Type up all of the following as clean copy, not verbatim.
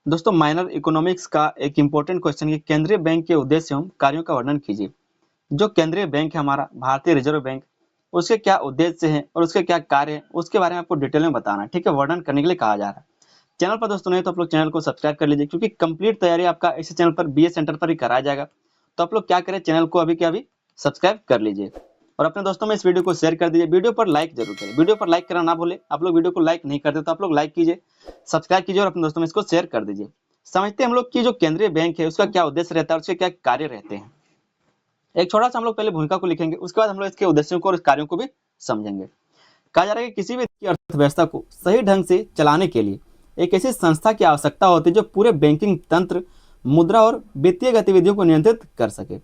दोस्तों minor economics का एक इम्पोर्टेंट क्वेश्चन है, केंद्रीय बैंक के उद्देश्य एवं कार्यों का वर्णन कीजिए। जो केंद्रीय बैंक है हमारा भारतीय रिजर्व बैंक, उसके क्या उद्देश्य हैं और उसके क्या कार्य हैं, उसके बारे में आपको डिटेल में बताना है। ठीक है, वर्णन करने के लिए कहा जा रहा है। चैनल पर दोस्तों नहीं तो आप लोग चैनल को सब्सक्राइब कर लीजिए, क्योंकि कंप्लीट तैयारी आपका इसी चैनल पर बीए सेंटर पर ही कराया जाएगा। तो आप लोग क्या करें, चैनल को अभी के अभी सब्सक्राइब कर लीजिए और अपने दोस्तों में इस वीडियो को शेयर कर दीजिए। वीडियो पर लाइक जरूर करें, वीडियो पर लाइक करना ना भूलें। आप लोग वीडियो को लाइक नहीं करते तो आप लोग लाइक कीजिए, सब्सक्राइब कीजिए और अपने दोस्तों में इसको शेयर कर दीजिए। समझते हैं हम लोग कि जो केंद्रीय बैंक है उसका क्या उद्देश्य रहता है और उसके क्या कार्य रहते हैं। एक छोटा सा हम लोग पहले भूमिका को लिखेंगे, उसके बाद हम लोग इसके उद्देश्यों को और कार्यों को भी समझेंगे। कहा जा रहा है कि किसी भी देश की अर्थव्यवस्था को सही ढंग से चलाने के लिए एक ऐसी संस्था की आवश्यकता होती है जो पूरे बैंकिंग तंत्र, मुद्रा और वित्तीय गतिविधियों को नियंत्रित कर सके।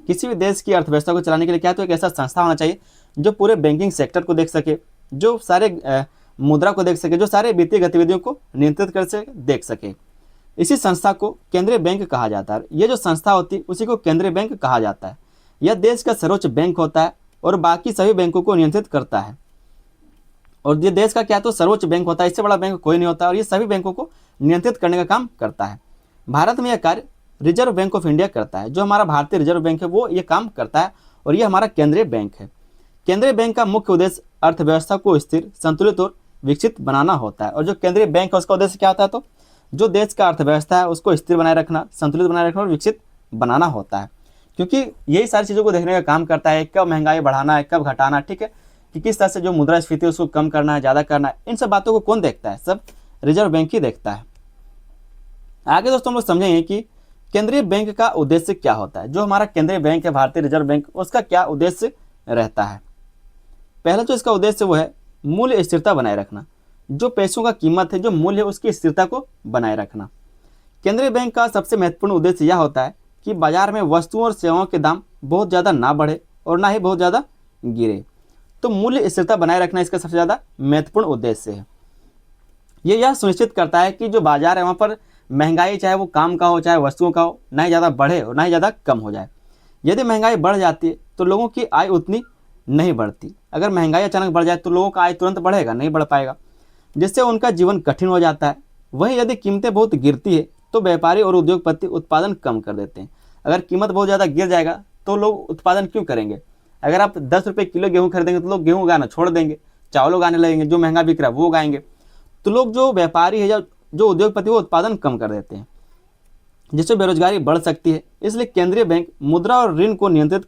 किसी भी देश की अर्थव्यवस्था को चलाने के लिए क्या तो एक ऐसा संस्था होना चाहिए जो पूरे बैंकिंग सेक्टर को देख सके, जो सारे मुद्रा को देख सके, जो सारे वित्तीय गतिविधियों को नियंत्रित कर सके, देख सके। इसी संस्था को केंद्रीय बैंक कहा जाता है। ये जो संस्था होती है उसी को केंद्रीय बैंक कहा जाता है। यह देश का सर्वोच्च बैंक होता है और बाकी सभी बैंकों को नियंत्रित करता है। और ये देश का क्या तो सर्वोच्च बैंक होता है, इससे बड़ा बैंक कोई नहीं होता और ये सभी बैंकों को नियंत्रित करने का काम करता है। भारत में यह कार्य रिजर्व बैंक ऑफ इंडिया करता है। जो हमारा भारतीय रिजर्व बैंक है वो ये काम करता है और ये हमारा केंद्रीय बैंक है। केंद्रीय बैंक का मुख्य उद्देश्य अर्थव्यवस्था को स्थिर, संतुलित और विकसित बनाना होता है। और जो केंद्रीय बैंक है उसका उद्देश्य क्या होता है, तो जो देश का अर्थव्यवस्था है उसको स्थिर बनाए रखना, संतुलित बनाए रखना और विकसित बनाना होता है। क्योंकि यही सारी चीज़ों को देखने का काम करता है, कब महंगाई बढ़ाना है, कब घटाना, ठीक है, कि किस तरह से जो मुद्रास्फीति है उसको कम करना है, ज़्यादा करना है। इन सब बातों को कौन देखता है, सब रिजर्व बैंक ही देखता है। आगे दोस्तों हम लोग समझेंगे कि केंद्रीय बैंक का उद्देश्य क्या होता है। जो हमारा केंद्रीय बैंक है भारतीय रिजर्व बैंक, उसका क्या उद्देश्य रहता है। पहला जो इसका उद्देश्य वो है मूल्य स्थिरता बनाए रखना। जो पैसों का कीमत है, जो मूल्य है, उसकी स्थिरता को बनाए रखना। केंद्रीय बैंक का सबसे महत्वपूर्ण उद्देश्य यह होता है कि बाजार में वस्तुओं और सेवाओं के दाम बहुत ज़्यादा ना बढ़े और ना ही बहुत ज़्यादा गिरे। तो मूल्य स्थिरता बनाए रखना इसका सबसे ज़्यादा महत्वपूर्ण उद्देश्य है। ये यह सुनिश्चित करता है कि जो बाजार है वहाँ पर महंगाई, चाहे वो काम का हो चाहे वस्तुओं का हो, ना ही ज़्यादा बढ़े और ना ही ज़्यादा कम हो जाए। यदि महंगाई बढ़ जाती है तो लोगों की आय उतनी नहीं बढ़ती। अगर महंगाई अचानक बढ़ जाए तो लोगों का आय तुरंत बढ़ेगा नहीं, बढ़ पाएगा, जिससे उनका जीवन कठिन हो जाता है। वहीं यदि कीमतें बहुत गिरती है तो व्यापारी और उद्योगपति उत्पादन कम कर देते हैं। अगर कीमत बहुत ज़्यादा गिर जाएगा तो लोग उत्पादन क्यों करेंगे। अगर आप 10 रुपये किलो गेहूँ खरीदेंगे तो लोग गेहूँ उगाना छोड़ देंगे, चावल उगाने लगेंगे, जो महंगा बिक रहा है वो उगाएंगे। तो लोग, जो व्यापारी है या जो उद्योगपति, वो उत्पादन कम कर देते हैं, जिससे बेरोजगारी बढ़ सकती है। इसलिए केंद्रीय बैंक मुद्रा और ऋण को नियंत्रित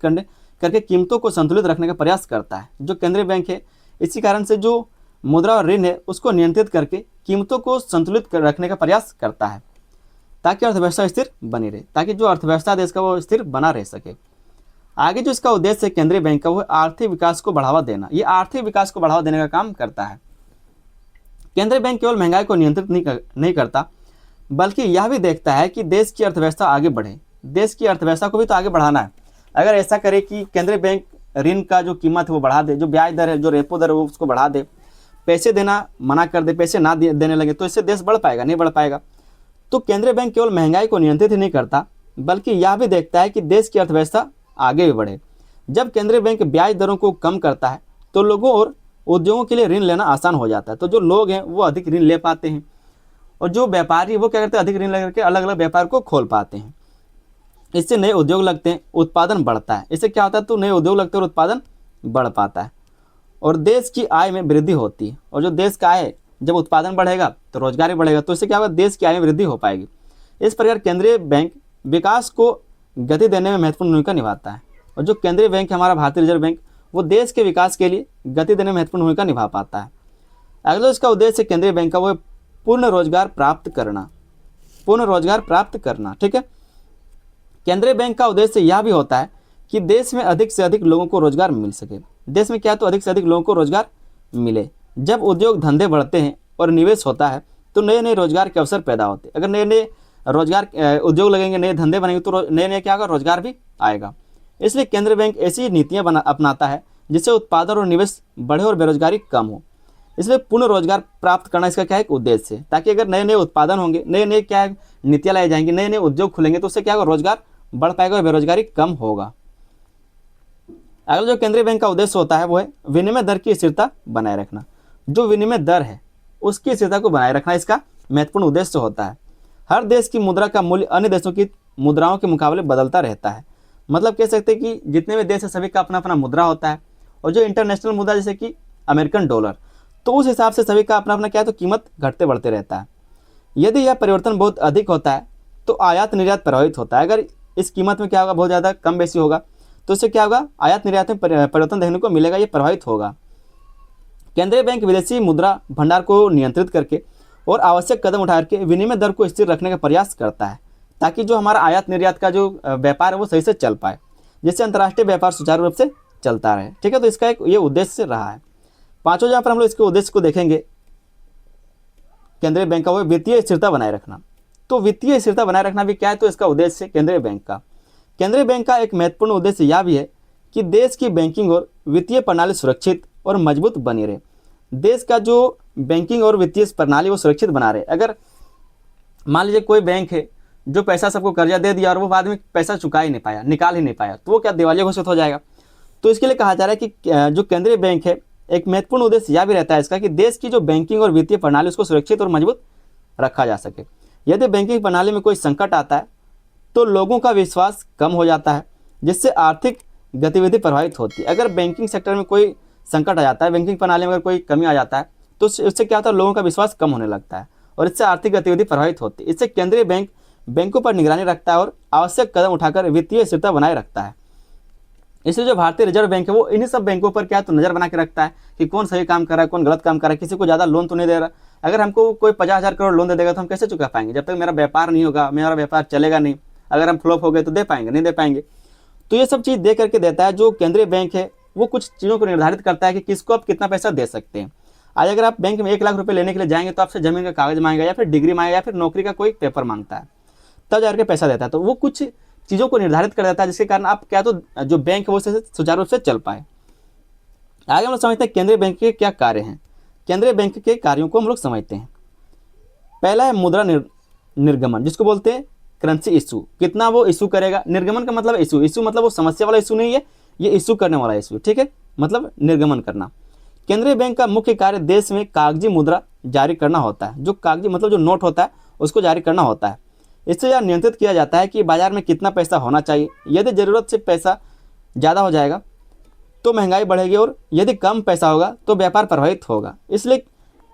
करके कीमतों को संतुलित रखने का प्रयास करता है। जो केंद्रीय बैंक है इसी कारण से जो मुद्रा और ऋण है उसको नियंत्रित करके कीमतों को संतुलित रखने का प्रयास करता है, ताकि अर्थव्यवस्था स्थिर बनी रहे, ताकि जो अर्थव्यवस्था देश का वो स्थिर बना रह सके। आगे जो इसका उद्देश्य है केंद्रीय बैंक का, वो आर्थिक विकास को बढ़ावा देना। ये आर्थिक विकास को बढ़ावा देने का काम करता है। केंद्रीय बैंक केवल महंगाई को नियंत्रित नहीं करता, बल्कि यह भी देखता है कि देश की अर्थव्यवस्था आगे बढ़े। देश की अर्थव्यवस्था को भी तो आगे बढ़ाना है। अगर ऐसा करे कि केंद्रीय बैंक ऋण का जो कीमत है वो बढ़ा दे, जो ब्याज दर है, जो रेपो दर है वो उसको बढ़ा दे, पैसे देना मना कर दे, पैसे ना देने लगे, तो इससे देश बढ़ पाएगा नहीं बढ़ पाएगा। तो केंद्रीय बैंक केवल महंगाई को नियंत्रित ही नहीं करता, बल्कि यह भी देखता है कि देश की अर्थव्यवस्था आगे भी बढ़े। जब केंद्रीय बैंक ब्याज दरों को कम करता है तो लोगों और उद्योगों के लिए ऋण लेना आसान हो जाता है। तो जो लोग हैं वो अधिक ऋण ले पाते हैं और जो व्यापारी वो क्या करते हैं, अधिक ऋण लेकर के अलग अलग व्यापार को खोल पाते हैं। इससे नए उद्योग लगते हैं, उत्पादन बढ़ता है। इससे क्या होता है, तो नए उद्योग लगते हैं और उत्पादन बढ़ पाता है और देश की आय में वृद्धि होती है। और जो देश का आय, जब उत्पादन बढ़ेगा तो रोजगार भी बढ़ेगा, तो इससे क्या होगा, देश की आय में वृद्धि हो पाएगी। इस प्रकार केंद्रीय बैंक विकास को गति देने में महत्वपूर्ण भूमिका निभाता है। और जो केंद्रीय बैंक है हमारा भारतीय रिजर्व बैंक, वो देश के विकास के लिए गति देने में महत्वपूर्ण भूमिका निभा पाता है। अगला इसका उद्देश्य केंद्रीय बैंक का वो है पूर्ण रोजगार प्राप्त करना। पूर्ण रोजगार प्राप्त करना, ठीक है। केंद्रीय बैंक का उद्देश्य यह भी होता है कि देश में अधिक से अधिक लोगों को रोजगार मिल सके। देश में क्या तो अधिक से अधिक लोगों को रोजगार मिले। जब उद्योग धंधे बढ़ते हैं और निवेश होता है तो नए नए रोजगार के अवसर पैदा होते हैं। अगर नए नए रोजगार उद्योग लगेंगे, नए धंधे बनेंगे, तो नए नए क्या होगा, रोजगार भी आएगा। इसलिए केंद्रीय बैंक ऐसी नीतियाँ अपनाता है जिससे उत्पादन और निवेश बढ़े और बेरोजगारी कम हो। इसलिए पूर्ण रोजगार प्राप्त करना इसका क्या एक उद्देश्य है, ताकि अगर नए नए उत्पादन होंगे, नए नए क्या नीतियाँ लाई जाएंगी, नए नए उद्योग खुलेंगे, तो उससे क्या होगा, रोजगार बढ़ पाएगा और बेरोजगारी कम होगा। अगला जो केंद्रीय बैंक का उद्देश्य होता है वो है विनिमय दर की स्थिरता बनाए रखना। जो विनिमय दर है उसकी स्थिरता को बनाए रखना इसका महत्वपूर्ण उद्देश्य होता है। हर देश की मुद्रा का मूल्य अन्य देशों की मुद्राओं के मुकाबले बदलता रहता है। मतलब कह सकते हैं कि जितने भी देश है सभी का अपना अपना मुद्रा होता है, और जो इंटरनेशनल मुद्रा जैसे कि अमेरिकन डॉलर, तो उस हिसाब से सभी का अपना अपना क्या है तो कीमत घटते बढ़ते रहता है। यदि यह परिवर्तन बहुत अधिक होता है तो आयात निर्यात प्रभावित होता है। अगर इस कीमत में क्या होगा, बहुत ज़्यादा कम बेसी होगा, तो इससे क्या होगा, आयात निर्यात में परिवर्तन देखने को मिलेगा, ये प्रभावित होगा। केंद्रीय बैंक विदेशी मुद्रा भंडार को नियंत्रित करके और आवश्यक कदम उठा करके विनिमय दर को स्थिर रखने का प्रयास करता है, ताकि जो हमारा आयात निर्यात का जो व्यापार है वो सही से चल पाए, जिससे अंतर्राष्ट्रीय व्यापार सुचारू रूप से चलता रहे। ठीक है, तो इसका एक ये उद्देश्य रहा है। पांचों जहाँ पर हम लोग इसके उद्देश्य को देखेंगे केंद्रीय बैंक का, वो वित्तीय स्थिरता बनाए रखना। तो वित्तीय स्थिरता बनाए रखना भी क्या है, तो इसका उद्देश्य केंद्रीय बैंक का। केंद्रीय बैंक का एक महत्वपूर्ण उद्देश्य यह भी है कि देश की बैंकिंग और वित्तीय प्रणाली सुरक्षित और मजबूत बनी रहे। देश का जो बैंकिंग और वित्तीय प्रणाली वो सुरक्षित बना रहे। अगर मान लीजिए कोई बैंक है जो पैसा सबको कर्जा दे दिया और वो बाद में पैसा चुका ही नहीं पाया, निकाल ही नहीं पाया, तो वो क्या दिवालिया घोषित हो जाएगा। तो इसके लिए कहा जा रहा है कि जो केंद्रीय बैंक है, एक महत्वपूर्ण उद्देश्य यह भी रहता है इसका कि देश की जो बैंकिंग और वित्तीय प्रणाली उसको सुरक्षित और मजबूत रखा जा सके। यदि बैंकिंग प्रणाली में कोई संकट आता है तो लोगों का विश्वास कम हो जाता है, जिससे आर्थिक गतिविधि प्रभावित होती है। अगर बैंकिंग सेक्टर में कोई संकट आ जाता है, बैंकिंग प्रणाली में अगर कोई कमी आ जाता है, तो उससे क्या होता है, लोगों का विश्वास कम होने लगता है और इससे आर्थिक गतिविधि प्रभावित होती है। इससे केंद्रीय बैंक बैंकों पर निगरानी रखता है और आवश्यक कदम उठाकर वित्तीय स्थिरता बनाए रखता है। इसलिए जो भारतीय रिजर्व बैंक है वो इन्हीं सब बैंकों पर क्या तो नजर बना के रखता है कि कौन सही काम कर रहा है, कौन गलत काम कर रहा है, किसी को ज़्यादा लोन तो नहीं दे रहा। अगर हमको कोई 50,000 करोड़ लोन दे देगा तो हम कैसे चुका पाएंगे, जब तक मेरा व्यापार नहीं होगा, मेरा व्यापार चलेगा नहीं। अगर हम फ्लॉप हो गए तो दे पाएंगे, नहीं दे पाएंगे। तो ये सब चीज़ दे करके देता है। जो केंद्रीय बैंक है वो कुछ चीज़ों को निर्धारित करता है कि किसको आप कितना पैसा दे सकते हैं। आज अगर आप बैंक में 1 लाख रुपए लेने के लिए जाएंगे तो आपसे जमीन का कागज मांगेगा या फिर डिग्री मांगेगा या फिर नौकरी का कोई पेपर मांगता है, तब जाकर के पैसा देता है। तो वो कुछ चीज़ों को निर्धारित कर देता है जिसके कारण आप क्या तो जो बैंक है वो सुचारू रूप से चल पाए। आगे हम लोग समझते हैं केंद्रीय बैंक के क्या कार्य हैं। केंद्रीय बैंक के कार्यों को हम लोग समझते हैं। पहला है मुद्रा निर्गमन, जिसको बोलते हैं करेंसी इशू। कितना वो इशू करेगा। निर्गमन का मतलब इशू, इशू मतलब वो समस्या वाला इशू नहीं है, ये इशू करने वाला इशू। ठीक है, मतलब निर्गमन करना। केंद्रीय बैंक का मुख्य कार्य देश में कागजी मुद्रा जारी करना होता है। जो कागजी मतलब जो नोट होता है उसको जारी करना होता है। इससे यह नियंत्रित किया जाता है कि बाजार में कितना पैसा होना चाहिए। यदि ज़रूरत से पैसा ज़्यादा हो जाएगा तो महंगाई बढ़ेगी और यदि कम पैसा होगा तो व्यापार प्रभावित होगा। इसलिए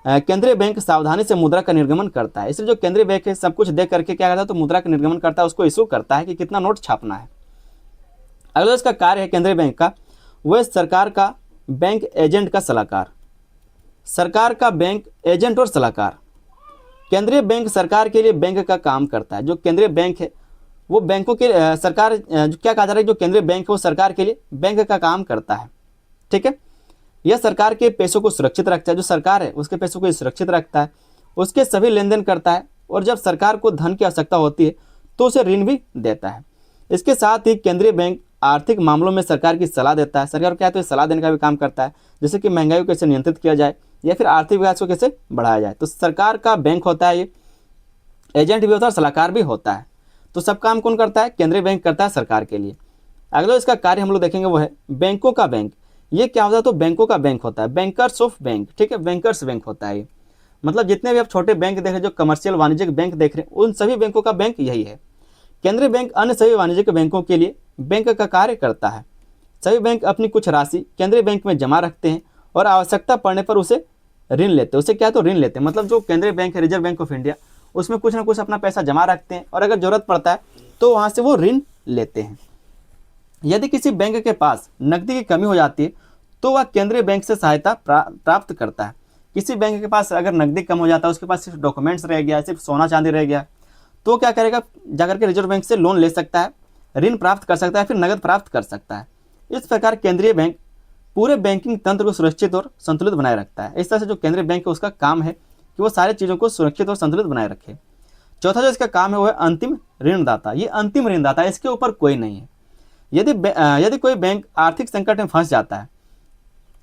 केंद्रीय बैंक सावधानी से मुद्रा का निर्गमन करता है। इसलिए जो केंद्रीय बैंक है सब कुछ देख करके क्या करता है तो मुद्रा का निर्गमन करता है, उसको इशू करता है कि कितना नोट छापना है। अगला इसका कार्य है केंद्रीय बैंक का, वह सरकार का बैंक एजेंट का सलाहकार। सरकार का बैंक एजेंट और सलाहकार। केंद्रीय बैंक सरकार के लिए बैंक का काम करता है। जो केंद्रीय बैंक है वो बैंकों के सरकार क्या कहा जा रहा है, जो केंद्रीय बैंक है वो सरकार के लिए बैंक का काम करता है। ठीक है, यह सरकार के पैसों को सुरक्षित रखता है। जो सरकार है उसके पैसों को सुरक्षित रखता है, उसके सभी लेन देन करता है और जब सरकार को धन की आवश्यकता होती है तो उसे ऋण भी देता है। इसके साथ ही केंद्रीय बैंक आर्थिक मामलों में सरकार की सलाह देता है। सरकार क्या है तो सलाह देने का भी काम करता है, जैसे कि महंगाई को कैसे नियंत्रित किया जाए या फिर आर्थिक विकास को कैसे बढ़ाया जाए। तो सरकार का बैंक होता है, ये एजेंट भी होता है और सलाहकार भी होता है। तो सब काम कौन करता है, केंद्रीय बैंक करता है सरकार के लिए। अगला इसका कार्य हम लोग देखेंगे वो है बैंकों का बैंक। ये क्या होता है तो बैंकों का बैंक होता है, बैंकर्स ऑफ बैंक। ठीक है, बैंकर्स बैंक होता है। मतलब जितने भी आप छोटे बैंक देख रहे हैं, जो कमर्शियल वाणिज्यिक बैंक देख रहे हैं, उन सभी बैंकों का बैंक यही है। केंद्रीय बैंक अन्य सभी वाणिज्यिक बैंकों के लिए बैंक का कार्य करता है। सभी बैंक अपनी कुछ राशि केंद्रीय बैंक में जमा रखते हैं और आवश्यकता पड़ने पर उसे ऋण लेते हैं। उसे क्या तो ऋण लेते हैं। मतलब जो केंद्रीय बैंक है, रिजर्व बैंक ऑफ इंडिया, उसमें कुछ ना कुछ अपना पैसा जमा रखते हैं और अगर जरूरत पड़ता है तो वहाँ से वो ऋण लेते हैं। यदि किसी बैंक के पास नकदी की कमी हो जाती है तो वह केंद्रीय बैंक से सहायता प्राप्त करता है। किसी बैंक के पास अगर नकदी कम हो जाता है, उसके पास सिर्फ डॉक्यूमेंट्स रह गया, सिर्फ सोना चांदी रह गया, तो क्या करेगा, जाकर के रिजर्व बैंक से लोन ले सकता है, ऋण प्राप्त कर सकता है, फिर नगद प्राप्त कर सकता है। इस प्रकार केंद्रीय बैंक पूरे बैंकिंग तंत्र को सुरक्षित और संतुलित बनाए रखता है। इस तरह से जो केंद्रीय बैंक है उसका काम है कि वो सारी चीज़ों को सुरक्षित और संतुलित बनाए रखे। चौथा जो इसका काम है वो है अंतिम ऋणदाता। ये अंतिम ऋणदाता है, इसके ऊपर कोई नहीं है। यदि कोई बैंक आर्थिक संकट में फंस जाता है,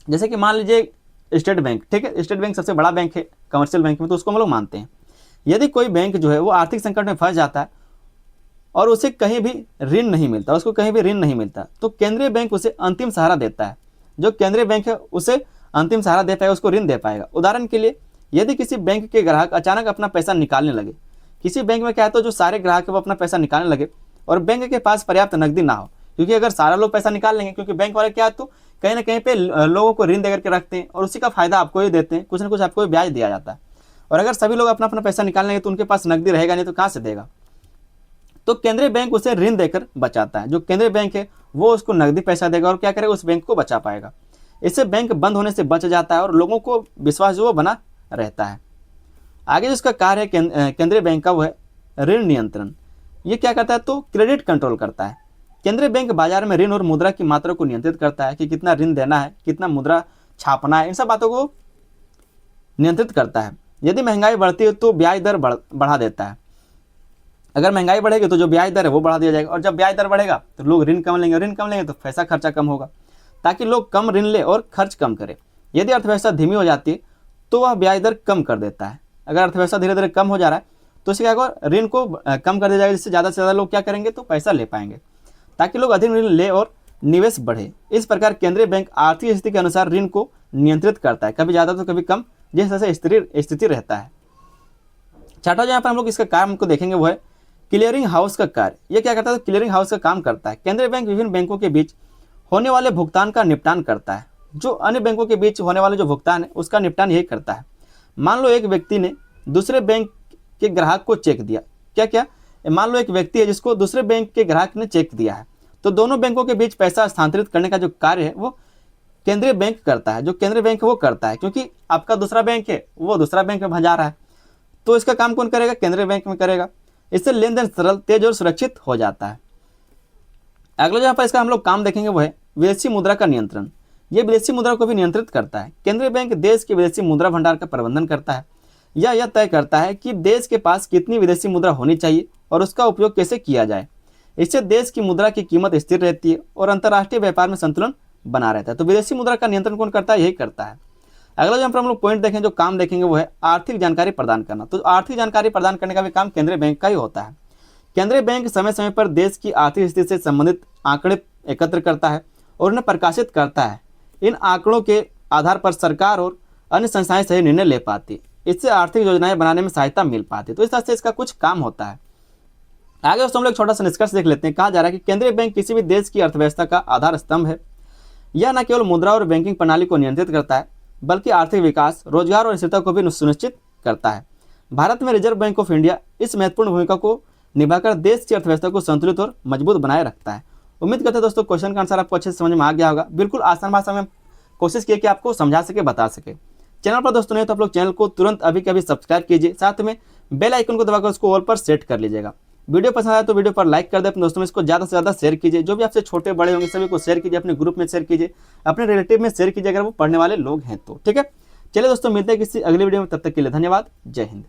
जैसे कि मान लीजिए स्टेट बैंक, ठीक है, स्टेट बैंक सबसे बड़ा बैंक है कमर्शियल बैंक में, तो उसको हम लोग मानते हैं। यदि कोई बैंक जो है वो आर्थिक संकट में फंस जाता है और उसे कहीं भी ऋण नहीं मिलता, उसको कहीं भी ऋण नहीं मिलता, तो केंद्रीय बैंक उसे अंतिम सहारा देता है। जो केंद्रीय बैंक है उसे अंतिम सहारा दे पाएगा, उसको ऋण दे पाएगा। उदाहरण के लिए यदि किसी बैंक के ग्राहक अचानक अपना पैसा निकालने लगे किसी बैंक में क्या है तो जो सारे ग्राहक है वो अपना पैसा निकालने लगे और बैंक के पास पर्याप्त नकदी ना हो, क्योंकि अगर सारा लोग पैसा निकाल लेंगे, क्योंकि बैंक वाले क्या है तो कहीं ना कहीं पे लोगों को ऋण देकर के रखते हैं और उसी का फायदा आपको ही देते हैं, कुछ ना कुछ आपको ब्याज दिया जाता है। और अगर सभी लोग अपना अपना पैसा निकाल लेंगे तो उनके पास नकदी रहेगा नहीं तो कहाँ से देगा। तो केंद्रीय बैंक उसे ऋण देकर बचाता है। जो केंद्रीय बैंक है वो उसको नकदी पैसा देगा और क्या करेगा, उस बैंक को बचा पाएगा। इससे बैंक बंद होने से बच जाता है और लोगों को विश्वास जो वो बना रहता है। आगे जो इसका कार्य है केंद्रीय बैंक का वो है ऋण नियंत्रण। ये क्या करता है तो क्रेडिट कंट्रोल करता है। केंद्रीय बैंक बाजार में ऋण और मुद्रा की मात्रा को नियंत्रित करता है कि कितना ऋण देना है, कितना मुद्रा छापना है, इन सब बातों को नियंत्रित करता है। यदि महंगाई बढ़ती है तो ब्याज दर बढ़ा देता है। अगर महंगाई बढ़ेगी तो जो ब्याज दर है वो बढ़ा दिया जाएगा, और जब ब्याज दर बढ़ेगा तो लोग ऋण कम लेंगे, ऋण कम लेंगे तो पैसा खर्चा कम होगा, ताकि लोग कम ऋण ले और खर्च कम करें। यदि अर्थव्यवस्था धीमी हो जाती है तो वह ब्याज दर कम कर देता है। अगर अर्थव्यवस्था धीरे धीरे कम हो जा रहा है तो इससे क्या होगा, ऋण को कम कर दिया जाएगा, जिससे ज़्यादा से ज़्यादा लोग क्या करेंगे तो पैसा ले पाएंगे, ताकि लोग अधिक ऋण ले और निवेश बढ़े। इस प्रकार केंद्रीय बैंक आर्थिक स्थिति के अनुसार ऋण को नियंत्रित करता है, कभी ज़्यादा तो कभी कम, जिस तरह से स्थिति रहता है। छठा जहाँ पर हम लोग इसका काम को देखेंगे वो है क्लियरिंग हाउस का कार्य। ये क्या करता है तो क्लियरिंग हाउस का काम करता है। केंद्रीय बैंक विभिन्न बैंकों के बीच होने वाले भुगतान का निपटान करता है। जो अन्य बैंकों के बीच होने वाले जो भुगतान है उसका निपटान यही करता है। मान लो एक व्यक्ति ने दूसरे बैंक के ग्राहक को चेक दिया, क्या मान लो एक व्यक्ति है जिसको दूसरे बैंक के ग्राहक ने चेक दिया है, तो दोनों बैंकों के बीच पैसा स्थानांतरित करने का जो कार्य है वो केंद्रीय बैंक करता है। जो केंद्रीय बैंक है वो करता है, क्योंकि आपका दूसरा बैंक है वो दूसरा बैंक में भजा रहा है, तो इसका काम कौन करेगा, केंद्रीय बैंक में करेगा। इससे लेन देन सरल, तेज और सुरक्षित हो जाता है। अगला जहाँ पर इसका हम लोग काम देखेंगे वो है विदेशी मुद्रा का नियंत्रण। ये विदेशी मुद्रा को भी नियंत्रित करता है। केंद्रीय बैंक देश के विदेशी मुद्रा भंडार का प्रबंधन करता है। यह तय करता है कि देश के पास कितनी विदेशी मुद्रा होनी चाहिए और उसका उपयोग कैसे किया जाए। इससे देश की मुद्रा की कीमत स्थिर रहती है और अंतर्राष्ट्रीय व्यापार में संतुलन बना रहता है। तो विदेशी मुद्रा का नियंत्रण कौन करता है, यही करता है। अगला जो हम लोग पॉइंट देखें, जो काम देखेंगे वो है आर्थिक जानकारी प्रदान करना। तो आर्थिक जानकारी प्रदान करने का भी काम केंद्रीय बैंक का ही होता है। केंद्रीय बैंक समय समय पर देश की आर्थिक स्थिति से संबंधित आंकड़े एकत्र करता है और उन्हें प्रकाशित करता है। इन आंकड़ों के आधार पर सरकार और अन्य संस्थाएं सही निर्णय ले पाती, इससे आर्थिक योजनाएं बनाने में सहायता मिल पाती। तो इस तरह से इसका कुछ काम होता है। आगे दोस्तों हम लोग छोटा सा निष्कर्ष देख लेते हैं। कहा जा रहा है कि केंद्रीय बैंक किसी भी देश की अर्थव्यवस्था का आधार स्तंभ है। यह न केवल मुद्रा और बैंकिंग प्रणाली को नियंत्रित करता है, बल्कि आर्थिक विकास, रोजगार और स्थिरता को भी सुनिश्चित करता है। भारत में रिजर्व बैंक ऑफ इंडिया इस महत्वपूर्ण भूमिका को निभाकर देश की अर्थव्यवस्था को संतुलित और मजबूत बनाए रखता है। उम्मीद करते हैं दोस्तों क्वेश्चन का आंसर आपको अच्छे से समझ में आ गया होगा। बिल्कुल आसान भाषा में कोशिश किए कि आपको समझा सके, बता सके। चैनल पर दोस्तों नहीं तो आप लोग चैनल को तुरंत अभी के अभी सब्सक्राइब कीजिए, साथ में बेल आइकन को दबाकर उसको ऑल पर सेट कर लीजिएगा। वीडियो पसंद आया तो वीडियो पर लाइक कर दे, अपने दोस्तों में इसको ज़्यादा से ज़्यादा शेयर कीजिए। जो भी आपसे छोटे बड़े होंगे सभी को शेयर कीजिए, अपने ग्रुप में शेयर कीजिए, अपने रिलेटिव में शेयर कीजिए अगर वो पढ़ने वाले लोग हैं तो। ठीक है, चलिए दोस्तों मिलते हैं किसी अगली वीडियो में, तब तक के लिए धन्यवाद। जय हिंद।